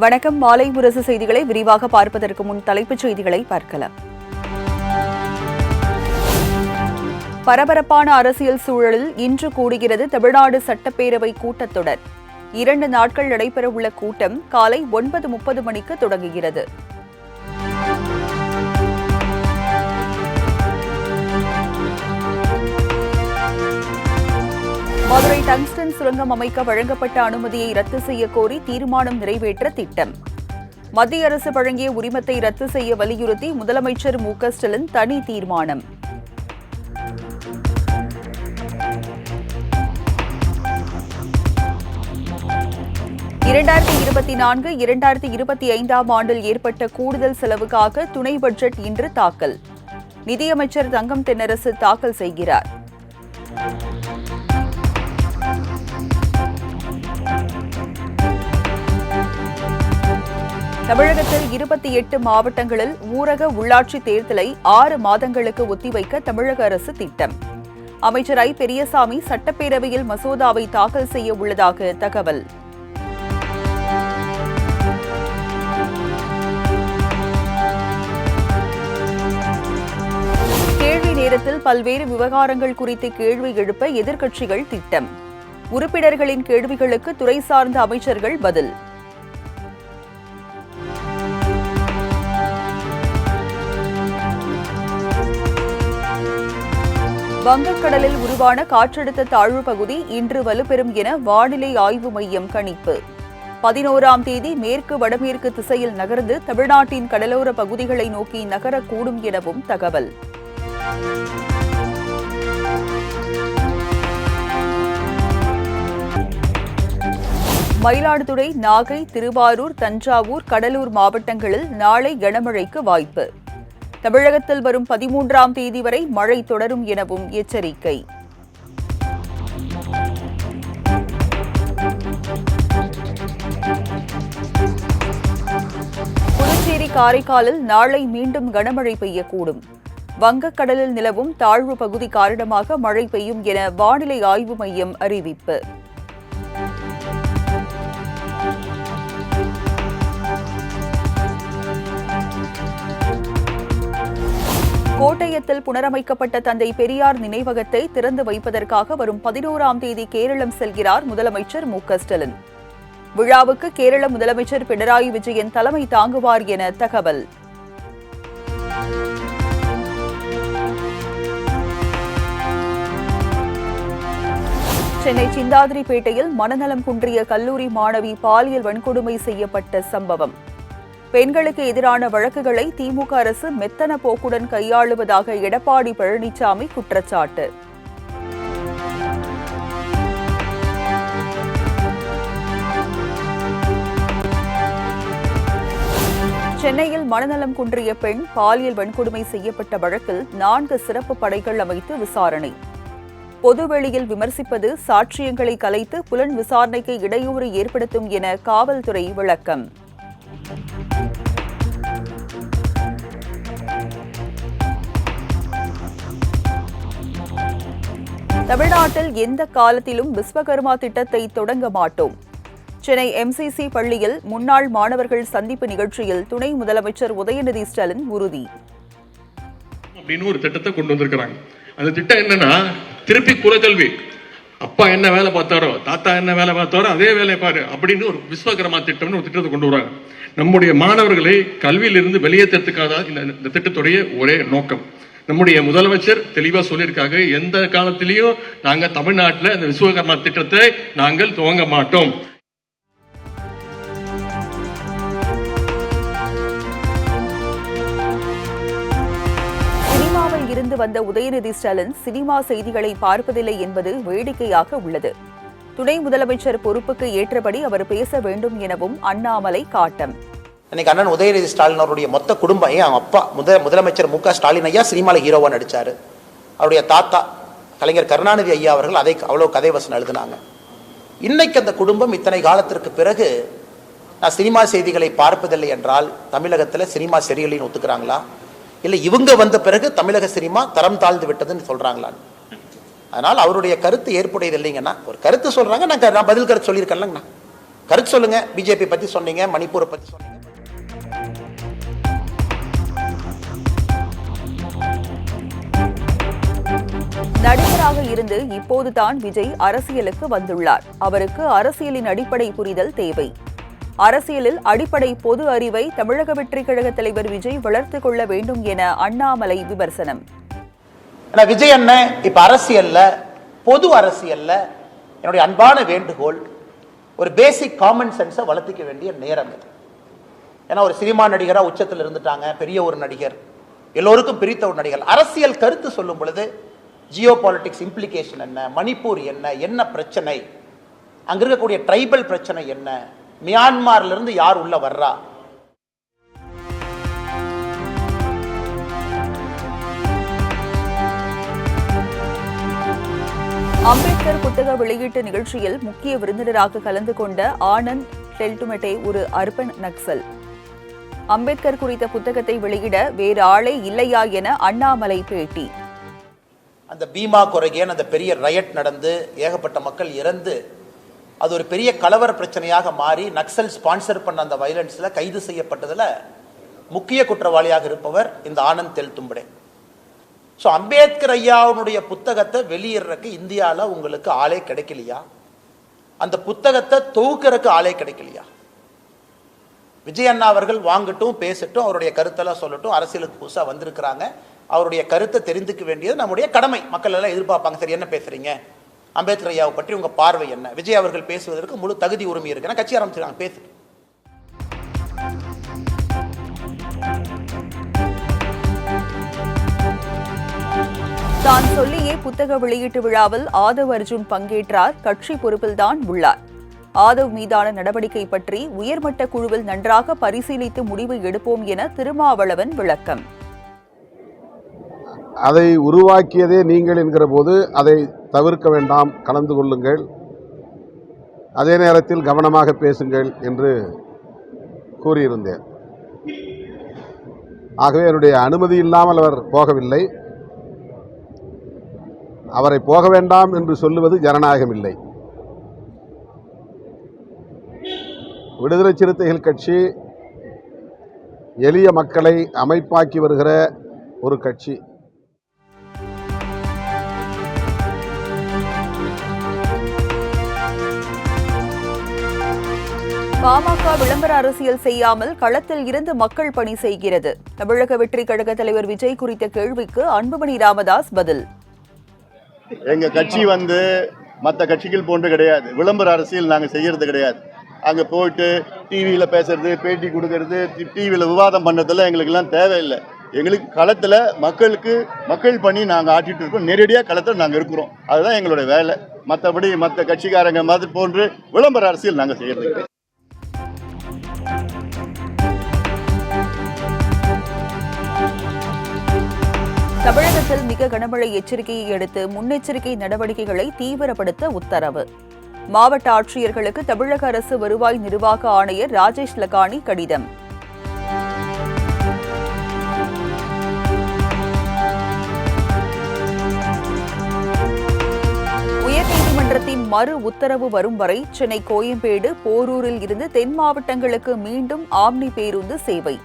வணக்கம். மாலை முரசு செய்திகளை விரிவாக பார்ப்பதற்கு முன் தலைப்புச் செய்திகளை பார்க்கலாம். பரபரப்பான அரசியல் சூழலில் இன்று கூடுகிறது தமிழ்நாடு சட்டப்பேரவை கூட்டத்தொடர். 2 நாட்கள் நடைபெறவுள்ள கூட்டம் காலை 9:30 மணிக்கு தொடங்குகிறது. மதுரை டங்ஸ்டன் சுரங்கம் அமைக்க வழங்கப்பட்ட அனுமதியை ரத்து செய்ய கோரி தீர்மானம் நிறைவேற்ற திட்டம். மத்திய அரசு வழங்கிய உரிமத்தை ரத்து செய்ய வலியுறுத்தி முதலமைச்சர் மு.க.ஸ்டாலின் தனி தீர்மானம். (2024, 2025) ஆண்டில் ஏற்பட்ட கூடுதல் செலவுக்காக துணை பட்ஜெட் இன்று தாக்கல். நிதியமைச்சர் தங்கம் தென்னரசு தாக்கல் செய்கிறார். தமிழகத்தில் 28 மாவட்டங்களில் ஊரக உள்ளாட்சி தேர்தலை 6 மாதங்களுக்கு ஒத்திவைக்க தமிழக அரசு திட்டம். அமைச்சர் ஐ. பெரியசாமி சட்டப்பேரவையில் மசோதாவை தாக்கல் செய்ய உள்ளதாக தகவல். கேள்வி நேரத்தில் பல்வேறு விவகாரங்கள் குறித்து கேள்வி எழுப்ப எதிர்க்கட்சிகள் திட்டம். உறுப்பினர்களின் கேள்விகளுக்கு துறை சார்ந்த அமைச்சர்கள் பதில். வங்கக்கடலில் உருவான காற்றழுத்த தாழ்வு பகுதி இன்று வலுப்பெறும் என வானிலை ஆய்வு மையம் கணிப்பு. 11ஆம் தேதி மேற்கு வடமேற்கு திசையில் நகர்ந்து தமிழ்நாட்டின் கடலோர பகுதிகளை நோக்கி நகரக்கூடும் எனவும் தகவல். மயிலாடுதுறை, நாகை, திருவாரூர், தஞ்சாவூர், கடலூர் மாவட்டங்களில் நாளை கனமழைக்கு வாய்ப்பு. தமிழகத்தில் வரும் 13ஆம் தேதி வரை மழை தொடரும் எனவும் எச்சரிக்கை. புதுச்சேரி, காரைக்காலில் நாளை மீண்டும் கனமழை பெய்யக்கூடும். வங்கக்கடலில் நிலவும் தாழ்வு பகுதி காரணமாக மழை பெய்யும் என வானிலை ஆய்வு மையம் அறிவிப்பு. கோட்டயத்தில் புனரமைக்கப்பட்ட தந்தை பெரியார் நினைவகத்தை திறந்து வைப்பதற்காக வரும் 11ஆம் தேதி கேரளம் செல்கிறார் முதலமைச்சர் மு.க.ஸ்டாலின். விழாவுக்கு கேரள முதலமைச்சர் பினராயி விஜயன் தலைமை தாங்குவார் என தகவல். சென்னை சிந்தாதிரிப்பேட்டையில் மனநலம் குன்றிய கல்லூரி மாணவி பாலியல் வன்கொடுமை செய்யப்பட்ட சம்பவம். பெண்களுக்கு எதிரான வழக்குகளை திமுக அரசு மெத்தன போக்குடன் கையாளுவதாக எடப்பாடி பழனிசாமி குற்றச்சாட்டு. சென்னையில் மனநலம் குன்றிய பெண் பாலியல் வன்கொடுமை செய்யப்பட்ட வழக்கில் 4 சிறப்பு படைகள் அமைத்து விசாரணை. பொதுவெளியில் விமர்சிப்பது சாட்சியங்களை கலைத்து புலன் விசாரணைக்கு இடையூறு ஏற்படுத்தும் என காவல்துறை விளக்கம். தமிழ்நாட்டில் எந்த காலத்திலும் விஸ்வகர்மா திட்டத்தை தொடங்க மாட்டோம். சென்னை MCC பள்ளியில் முன்னாள் மாணவர்கள் சந்திப்பு நிகழ்ச்சியில் துணை முதலமைச்சர் உதயநிதி ஸ்டாலின் உறுதி. அப்படின்னு ஒரு திட்டத்தை கொண்டு வந்திருக்கிறாங்க. அந்த திட்டம் என்னன்னா, திருப்பி குலக்கல்வி. அப்பா என்ன வேலை பார்த்தாரோ, தாத்தா என்ன வேலை பார்த்தாரோ அதே வேலை பாரு அப்படின்னு ஒரு விஸ்வகர்மா திட்டம்னு ஒரு திட்டத்தை கொண்டு வராங்க. நம்முடைய மாணவர்களை கல்வியிலிருந்து வெளியேற்றத்துக்காக இந்த திட்டத்துடைய ஒரே நோக்கம். நம்முடைய முதலமைச்சர் தெளிவா சொல்லியிருக்காங்க, எந்த காலத்திலையும் நாங்க தமிழ்நாட்டில் இந்த விஸ்வகர்மா திட்டத்தை நாங்கள் துவங்க மாட்டோம். சினிமாவில் இருந்து வந்த உதயநிதி ஸ்டாலின் சினிமா செய்திகளை பார்ப்பதில்லை என்பது வேடிக்கையாக உள்ளது. துணை முதலமைச்சர் பொறுப்புக்கு ஏற்றபடி அவர் பேச வேண்டும் எனவும் அண்ணாமலை காட்டம். இன்னைக்கு அண்ணன் உதயநிதி ஸ்டாலின் அவருடைய மொத்த குடும்பம், அவங்க அப்பா முதலமைச்சர் மு.க. ஸ்டாலின் ஐயா சினிமாவில் ஹீரோவா நடிச்சாரு. அவருடைய தாத்தா கலைஞர் கருணாநிதி ஐயா அவர்கள் அவ்வளோ கதை வசனம் எழுதினாங்க. இன்னைக்கு அந்த குடும்பம் இத்தனை காலத்திற்கு பிறகு நான் சினிமா செய்திகளை பார்ப்பதில்லை என்றால் தமிழகத்தில் சினிமா சரியில்லைன்னு ஒத்துக்கிறாங்களா, இல்லை இவங்க வந்த பிறகு தமிழக சினிமா தரம் தாழ்ந்து விட்டதுன்னு சொல்றாங்களான்னு? அதனால் அவருடைய கருத்து ஏற்புடையது இல்லைங்கன்னா, ஒரு கருத்து சொல்றாங்க, நான் பதில் கருத்து சொல்லியிருக்கேன்லங்கண்ணா. கருத்து சொல்லுங்க. பிஜேபி பத்தி சொன்னீங்க, மணிப்பூரை பத்தி சொன்னீங்க. நடிகராக இருந்து இப்போதுதான் விஜய் அரசியலுக்கு வந்துள்ளார். அவருக்கு அரசியலின் அடிப்படை புரிதல் தேவை. அரசியலில் அடிப்படை பொது அறிவை தமிழக வெற்றிக் கழக தலைவர் விஜய் வளர்த்துக் கொள்ள வேண்டும் என அண்ணாமலை விமர்சனம். விஜய் அண்ணன் இப்ப அரசியல்ல, பொது அரசியல்ல என்னுடைய அன்பான வேண்டுகோள், ஒரு பேசிக் காமன் சென்ஸை வளர்த்திக்க வேண்டிய நேரம் இது. ஏன்னா ஒரு சினிமா நடிகரா உச்சத்தில் இருந்துட்டாங்க, பெரிய ஒரு நடிகர், எல்லோருக்கும் பிரித்த ஒரு நடிகர். அரசியல் கருத்து சொல்லும் பொழுது ஜியோ பாலிட்டிக்ஸ் இம்ப்ளிகேஷன் என்ன, மணிப்பூர் என்ன, என்ன பிரச்சனை, அங்க இருக்கக்கூடிய ட்ரைபல் பிரச்சனை என்ன, மியான்மர்ல இருந்து யார் உள்ள வர்றா, அம்பேத்கர் புத்தக வெளியீட்டு நிகழ்ச்சியில் முக்கிய விருந்தினராக கலந்து கொண்ட ஆனந்த் டெல்டுமெட்டே ஒரு அர்பன் நக்சல். அம்பேத்கர் குறித்த புத்தகத்தை வெளியிட வேறு ஆளே இல்லையா என அண்ணாமலை பேட்டி. அந்த பீமா கொரகேன் அந்த பெரிய ரயட் நடந்து ஏகப்பட்ட மக்கள் இறந்து அது ஒரு பெரிய கலவர பிரச்சனையாக மாறி நக்சல் ஸ்பான்சர் பண்ண அந்த வயலன்ஸ்ல கைது செய்யப்பட்டதுல முக்கிய குற்றவாளியாக இருப்பவர் இந்த ஆனந்த் தெல்தும்படே. ஸோ அம்பேத்கர் ஐயாவுடைய புத்தகத்தை வெளியிடுறதுக்கு இந்தியாவில் உங்களுக்கு ஆளே கிடைக்கலையா? அந்த புத்தகத்தை தொகுக்கிறதுக்கு ஆளே கிடைக்கலையா? விஜய் அண்ணா அவர்கள் வாங்கட்டும், பேசட்டும், அவருடைய கருத்தெல்லாம் சொல்லட்டும். அரசியலுக்கு புதுசாக வந்திருக்கிறாங்க, அவருடைய கருத்தை தெரிந்துக்க வேண்டியது நம்முடைய கடமை. மக்கள் எல்லாம் எதிர்பார்ப்பாங்க, சரி என்ன பேசுறீங்க, அம்பேத்கர் ஐயாவை பற்றி உங்க பார்வை என்ன? விஜய் அவர்கள் பேசுவதற்கு முழு தகுதி உரிமை இருக்கு. கட்சி ஆரம்பிச்சிருக்காங்க, பேசு. தான் சொல்லியே புத்தக வெளியீட்டு விழாவில் ஆதவ் அர்ஜுன் பங்கேற்றார். கட்சி பொறுப்பில்தான் உள்ளார். ஆதவ் மீதான நடவடிக்கை பற்றி உயர்மட்ட குழுவில் நன்றாக பரிசீலித்து முடிவு எடுப்போம் என திருமாவளவன் விளக்கம். அதை உருவாக்கியதே நீங்கள் என்கிற போது அதை தவிர்க்க வேண்டாம், கலந்து கொள்ளுங்கள், அதே நேரத்தில் கவனமாக பேசுங்கள் என்று கூறியிருந்தேன். ஆகவே என்னுடைய அனுமதி இல்லாமல் அவர் போகவில்லை. அவரை போக வேண்டாம் என்று சொல்லுவது ஜனநாயகம் இல்லை. விடுதலை சிறுத்தைகள் கட்சி எளிய மக்களை அமைப்பாக்கி வருகிற ஒரு கட்சி. பாமக விளம்பர அரசியல் செய்யாமல் களத்தில் இருந்து மக்கள் பணி செய்கிறது. தமிழக வெற்றிக் கழக தலைவர் விஜய் குறித்த கேள்விக்கு அன்புமணி ராமதாஸ் பதில். எங்க கட்சி மற்ற கட்சிகள் போன்று கிடையாது. விளம்பர அரசியல் நாங்கள் செய்யறது கிடையாது. அங்கே போயிட்டு டிவியில் பேசுறது, பேட்டி கொடுக்கறது, டிவியில் விவாதம் பண்ணுறதுல எங்களுக்கெல்லாம் தேவையில்லை. எங்களுக்கு களத்தில் மக்கள் பணி நாங்கள் ஆட்டிட்டு இருக்கோம். நேரடியாக களத்தில் நாங்கள் இருக்கிறோம். அதுதான் எங்களுடைய வேலை. மற்றபடி மற்ற கட்சிக்காரங்க மாதிரி போன்று விளம்பர அரசியல் நாங்கள் செய்யறது கிடையாது. தமிழகத்தில் மிக கனமழை எச்சரிக்கையை அடுத்து முன்னெச்சரிக்கை நடவடிக்கைகளை தீவிரப்படுத்த உத்தரவு. மாவட்ட ஆட்சியர்களுக்கு தமிழக அரசு வருவாய் நிர்வாக ஆணையர் ராஜேஷ் லக்கானி கடிதம். உயர்நீதிமன்றத்தின் மறு உத்தரவு வரும் வரை சென்னை கோயம்பேடு, போரூரில் இருந்து தென் மாவட்டங்களுக்கு மீண்டும் ஆம்னி பேருந்து சேவை.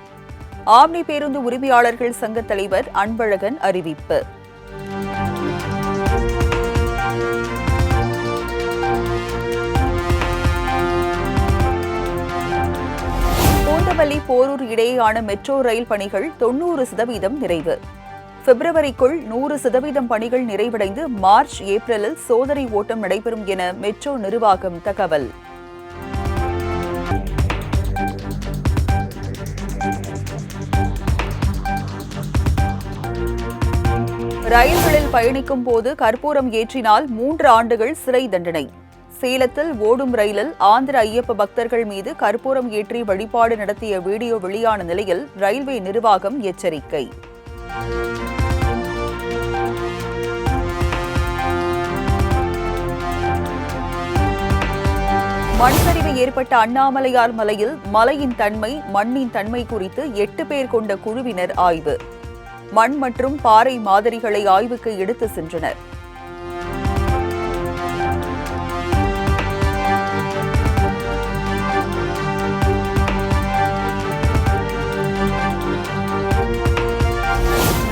ஆம்னி பேருந்து உரிமையாளர்கள் சங்க தலைவர் அன்பழகன் அறிவிப்பு. பூந்தமல்லி போரூர் இடையேயான மெட்ரோ ரயில் பணிகள் 90% நிறைவு. பிப்ரவரிக்குள் 100% பணிகள் நிறைவடைந்து மார்ச், ஏப்ரலில் சோதனை ஓட்டம் நடைபெறும் என மெட்ரோ நிர்வாகம் தகவல். ரயில்களில் பயணிக்கும் போது கற்பூரம் ஏற்றினால் 3 ஆண்டுகள் சிறை தண்டனை. சேலத்தில் ஓடும் ரயிலில் ஆந்திர ஐயப்ப பக்தர்கள் மீது கற்பூரம் ஏற்றி வழிபாடு நடத்திய வீடியோ வெளியான நிலையில் ரயில்வே நிர்வாகம் எச்சரிக்கை. மண்சரிவு ஏற்பட்ட அண்ணாமலையார் மலையில் மலையின் தன்மை, மண்ணின் தன்மை குறித்து 8 பேர் கொண்ட குழுவினர் ஆய்வு. மண் மற்றும் பாறை மாதிரிகளை ஆய்வுக்கு எடுத்து சென்றனர்.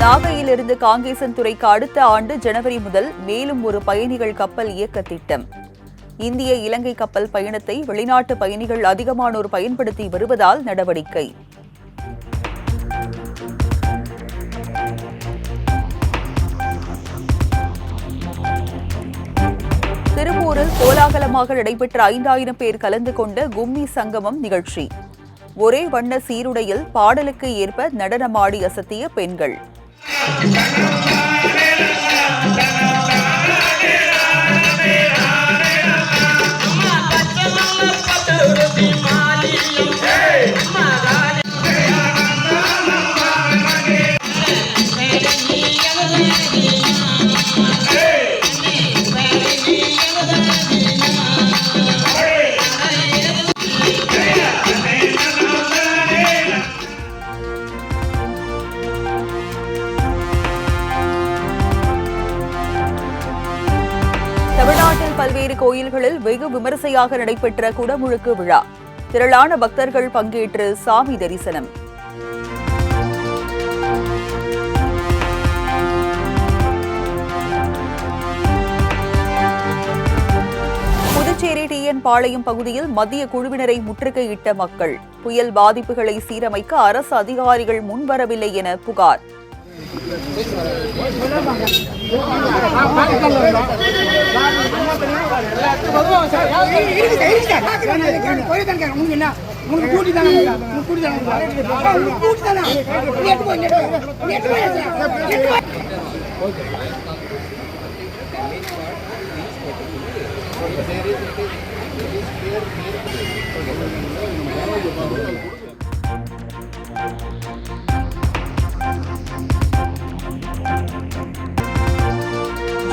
நாகையிலிருந்து காங்கேசன்துறைக்கு அடுத்த ஆண்டு ஜனவரி முதல் மேலும் ஒரு பயணிகள் கப்பல் இயக்க திட்டம். இந்திய இலங்கை கப்பல் பயணத்தை வெளிநாட்டு பயணிகள் அதிகமானோர் பயன்படுத்தி வருவதால் நடவடிக்கை. திருப்பூரில் கோலாகலமாக நடைபெற்ற 5000 பேர் கலந்து கொண்ட கும்மி சங்கமம் நிகழ்ச்சி. ஒரே வண்ண சீருடையில் பாடலுக்கு ஏற்ப நடனமாடி அசத்திய பெண்கள். தமிழ்நாட்டில் பல்வேறு கோயில்களில் வெகு விமரிசையாக நடைபெற்ற குடமுழுக்கு விழா. திரளான பக்தர்கள் பங்கேற்று சாமி தரிசனம். புதுச்சேரி டிஎன் பாளையம் பகுதியில் மத்திய குழுவினரை முற்றுகையிட்ட மக்கள். புயல் பாதிப்புகளை சீரமைக்க அரசு அதிகாரிகள் முன்வரவில்லை என புகார்.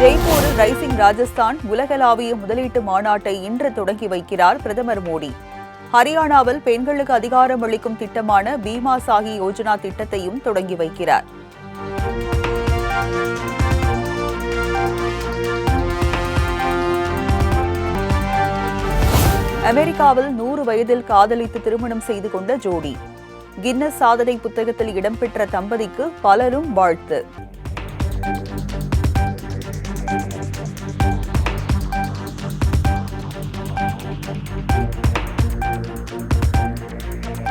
ஜெய்ப்பூரில் ரைசிங் ராஜஸ்தான் உலகளாவிய முதலீட்டு மாநாட்டை இன்று தொடங்கி வைக்கிறார் பிரதமர் மோடி. ஹரியானாவில் பெண்களுக்கு அதிகாரம் அளிக்கும் திட்டமான பீமா சாஹி யோஜனா திட்டத்தையும் தொடங்கி வைக்கிறார். அமெரிக்காவில் 100 வயதில் காதலித்து திருமணம் செய்து கொண்ட ஜோடி. கின்னஸ் சாதனை புத்தகத்தில் இடம்பெற்ற தம்பதிக்கு பலரும் வாழ்த்து.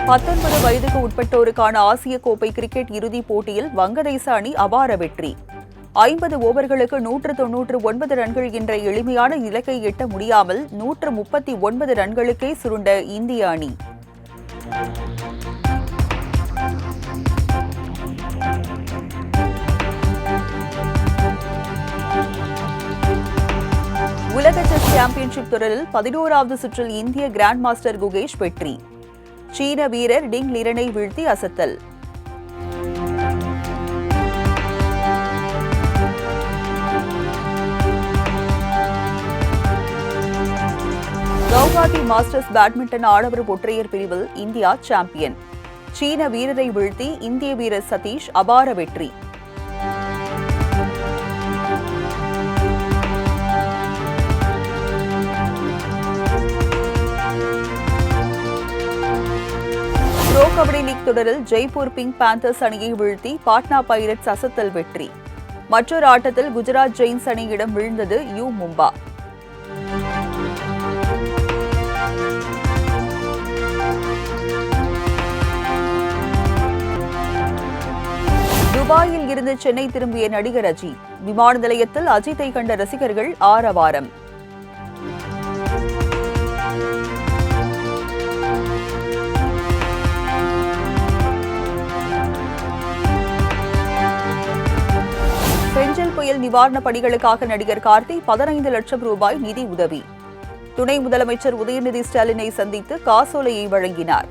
பத்தொன்பது வயதுக்கு உட்பட்டோருக்கான ஆசிய கோப்பை கிரிக்கெட் இறுதிப் போட்டியில் வங்கதேச அணி அபார வெற்றி. 50 ஓவர்களுக்கு 199 ரன்கள் என்ற எளிமையான இலக்கை எட்ட முடியாமல் 139 ரன்களுக்கே சுருண்ட இந்திய அணி. உலக செஸ் சாம்பியன்ஷிப் தொடரில் 11வது சுற்றில் இந்திய கிராண்ட் மாஸ்டர் குகேஷ் வெற்றி. சீன வீரர் டிங் லிரனை வீழ்த்தி அசத்தல். கவுஹாத்தி மாஸ்டர்ஸ் பேட்மிண்டன் ஆடவர் ஒற்றையர் பிரிவில் இந்தியா சாம்பியன். சீன வீரரை வீழ்த்தி இந்திய வீரர் சதீஷ் அபார வெற்றி. ப்ரோ கபடி லீக் தொடரில் ஜெய்ப்பூர் பிங்க் பேந்தர்ஸ் அணியை வீழ்த்தி பாட்னா பைரட்ஸ் அசத்தல் வெற்றி. மற்றொரு ஆட்டத்தில் குஜராத் ஜெயின்ஸ் அணியிடம் வீழ்ந்தது யூ மும்பா. துபாயில் இருந்து சென்னை திரும்பிய நடிகர் அஜித். விமான நிலையத்தில் அஜித்தை கண்ட ரசிகர்கள் ஆரவாரம். பெஞ்சல் புயல் நிவாரணப் பணிகளுக்காக நடிகர் கார்த்தி 15 லட்சம் ரூபாய் நிதி உதவி. துணை முதலமைச்சர் உதயநிதி ஸ்டாலினை சந்தித்து காசோலையை வழங்கினார்.